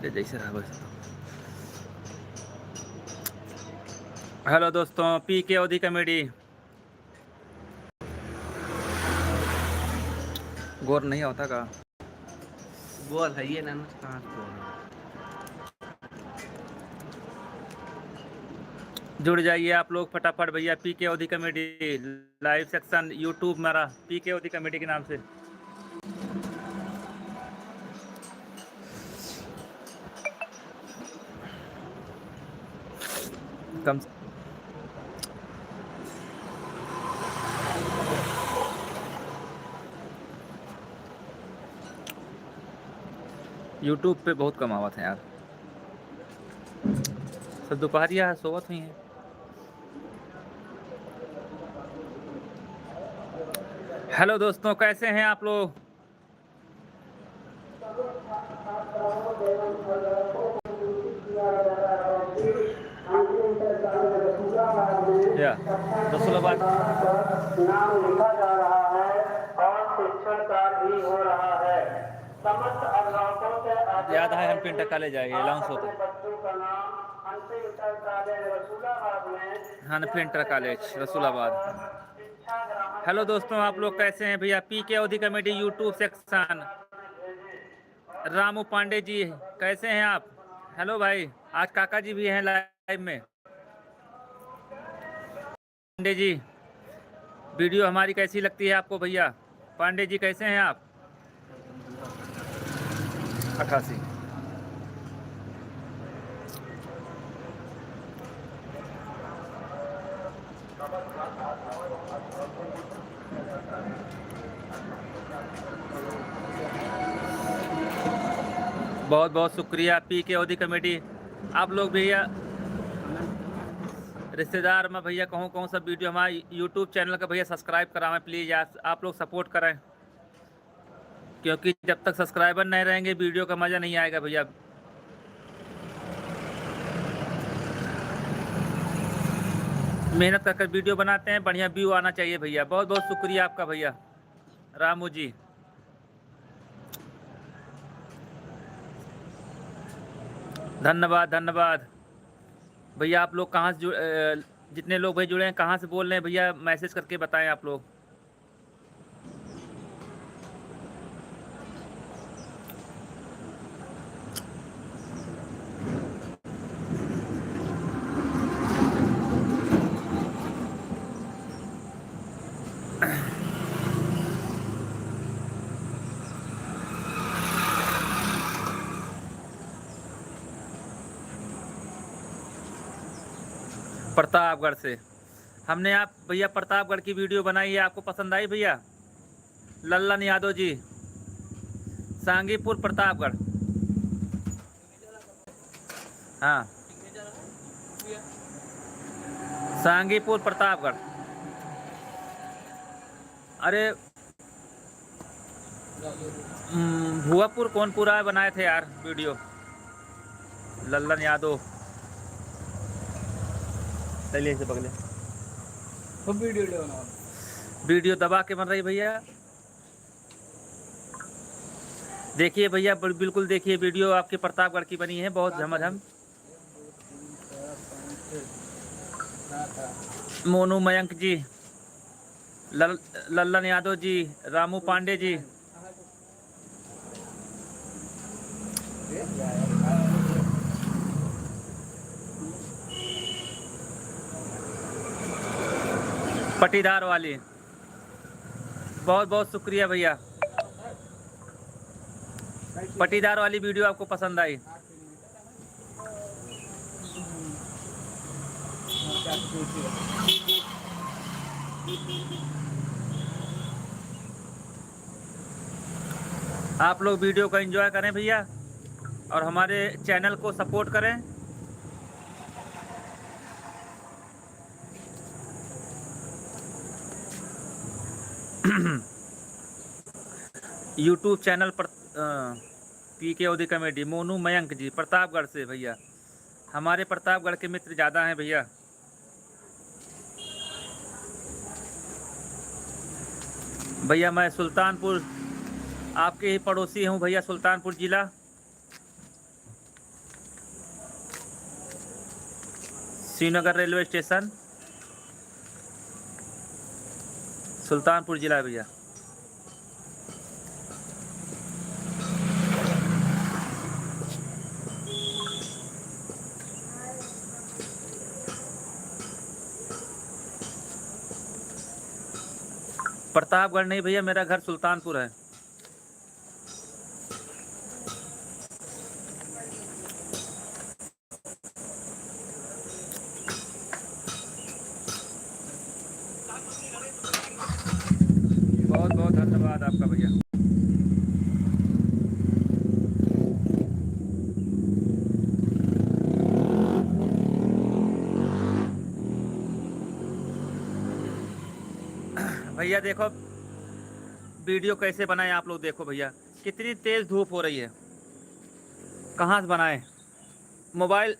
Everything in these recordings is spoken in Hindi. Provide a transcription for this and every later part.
हमारे जैसे रहा बस। हेलो दोस्तों, पी के ओदी कॉमेडी। गौर नहीं होता का बोल है ये ना कहाँ से बोल रहा है। जुड़ जाइए आप लोग फटाफट भैया। पी के ओदी कॉमेडी लाइव सेक्शन यूट्यूब मेरा पी के ओदी कॉमेडी के नाम से। कम यूट्यूब पे बहुत कमावत है यार। सब दोपहरिया सोवत हुई हैं। हेलो दोस्तों, कैसे हैं आप लोग? या रसूलाबाद नाम लिखा जा रहा है और शिक्षण कार्य भी हो रहा है। समस्त अभिभावकों से याद है हम पिंटा कॉलेज आएंगे अलाउंस होता है। बच्चों का नाम अंतिम इंटर कॉलेज रसूलाबाद में हाँ, पिंटर कॉलेज रसूलाबाद। हेलो दोस्तों, आप लोग कैसे हैं भैया? पी के ओदी comedy YouTube section. Ramu Pandey ji कैसे हैं आप? हेलो भाई, आज काका जी भी हैं लाइव में। पांडे जी, वीडियो हमारी कैसी लगती है आपको भैया? पांडे जी कैसे हैं आप? 88। बहुत बहुत शुक्रिया पी के ओदी कमेटी। आप लोग भैया रिश्तेदार में भैया कहूँ सब वीडियो हमारे यूट्यूब चैनल का भैया सब्सक्राइब कराएं प्लीज़ यार। आप लोग सपोर्ट करें, क्योंकि जब तक सब्सक्राइबर नहीं रहेंगे वीडियो का मज़ा नहीं आएगा भैया। मेहनत कर वीडियो बनाते हैं, बढ़िया व्यू आना चाहिए भैया। बहुत बहुत शुक्रिया आपका भैया रामू जी। धन्यवाद धन्यवाद भैया। आप लोग कहाँ से जितने लोग भाई जुड़े हैं कहाँ से बोल रहे हैं भैया? मैसेज करके बताएं आप लोग। प्रतापगढ़ से हमने आप भैया प्रतापगढ़ की वीडियो बनाई है, आपको पसंद आई भैया? लल्लन यादव जी, सांगीपुर प्रतापगढ़। हाँ, सांगीपुर प्रतापगढ़। अरे भुआपुर कौन पूरा बनाए थे यार वीडियो। लल्लन यादव चलिए से पगले वीडियो दबा के बन रही भैया। देखिए भैया, बिल्कुल देखिए वीडियो आपके प्रतापगढ़ की बनी है, बहुत झमाझम। मोनू मयंक जी, लल्लन यादव जी, रामू पांडे जी, पटीदार वाली। बहुत बहुत शुक्रिया भैया। पटीदार वाली वीडियो आपको पसंद आई। आप लोग वीडियो को एंजॉय करें भैया और हमारे चैनल को सपोर्ट करें। यूट्यूब चैनल पर पी के ओदी कॉमेडी। मोनू मयंक जी प्रतापगढ़ से भैया, हमारे प्रतापगढ़ के मित्र ज़्यादा हैं भैया। भैया मैं सुल्तानपुर आपके ही पड़ोसी हूँ भैया, सुल्तानपुर ज़िला। श्रीनगर रेलवे स्टेशन, सुल्तानपुर जिला है भैया। प्रतापगढ़ नहीं भैया, मेरा घर सुल्तानपुर है। बहुत बहुत धन्यवाद आपका भैया। भैया देखो वीडियो कैसे बनाए आप लोग, देखो भैया कितनी तेज धूप हो रही है, कहाँ से बनाए। मोबाइल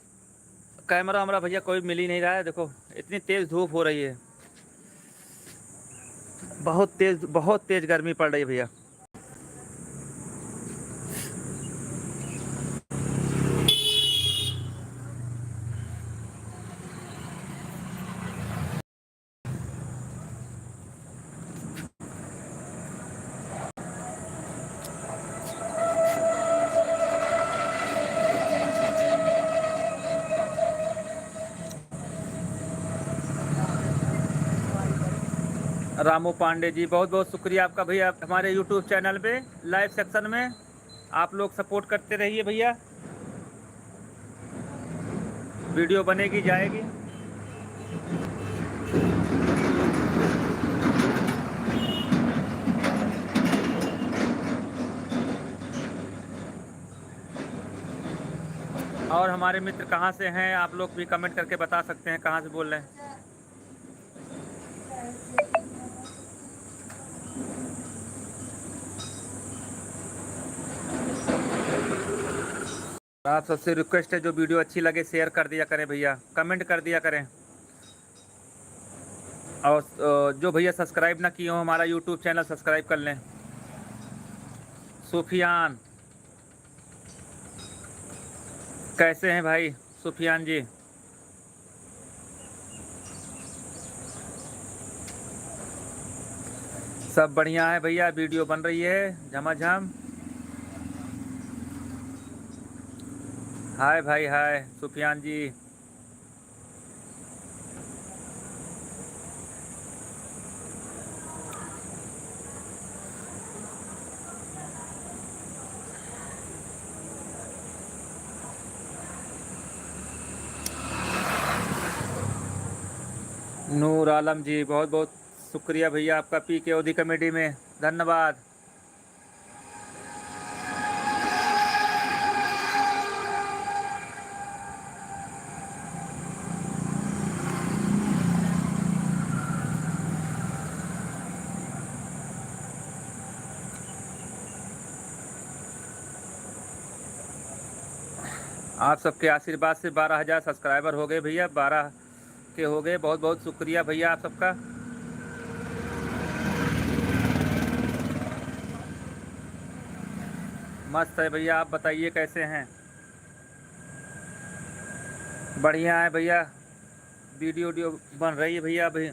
कैमरा हमारा भैया कोई मिल ही नहीं रहा है। देखो इतनी तेज धूप हो रही है, बहुत तेज गर्मी पड़ रही है भैया। रामू पांडे जी बहुत बहुत शुक्रिया आपका भैया, हमारे यूट्यूब चैनल पे लाइव सेक्शन में आप लोग सपोर्ट करते रहिए भैया, वीडियो बनेगी जाएगी। और हमारे मित्र कहाँ से हैं आप लोग भी कमेंट करके बता सकते हैं, कहाँ से बोल रहे हैं। आप सबसे रिक्वेस्ट है जो वीडियो अच्छी लगे शेयर कर दिया करें भैया, कमेंट कर दिया करें। और जो भैया सब्सक्राइब ना किए हो हमारा यूट्यूब चैनल सब्सक्राइब कर लें। सुफियान कैसे हैं भाई सुफियान जी? सब बढ़िया है भैया, वीडियो बन रही है झमाझम। हाय भाई, हाय सुफियान जी। नूर आलम जी बहुत बहुत शुक्रिया भैया आपका, पीके ओदी कमेटी में धन्यवाद। आप सबके आशीर्वाद से 12,000 सब्सक्राइबर हो गए भैया, 12 के हो गए। बहुत बहुत शुक्रिया भैया आप सबका। मस्त है भैया, आप बताइए कैसे हैं? बढ़िया है भैया, वीडियो बन रही है भैया अभी।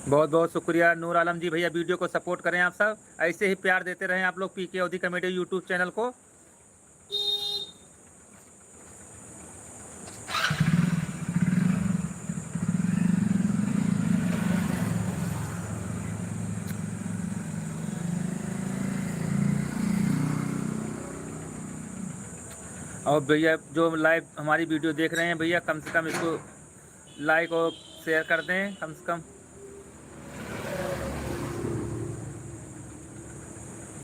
बहुत बहुत शुक्रिया नूर आलम जी भैया, वीडियो को सपोर्ट करें आप सब, ऐसे ही प्यार देते रहें आप लोग पीके ओदी कमेटी यूट्यूब चैनल को। और भैया जो लाइव हमारी वीडियो देख रहे हैं भैया, कम से कम इसको लाइक और शेयर कर दें कम से कम।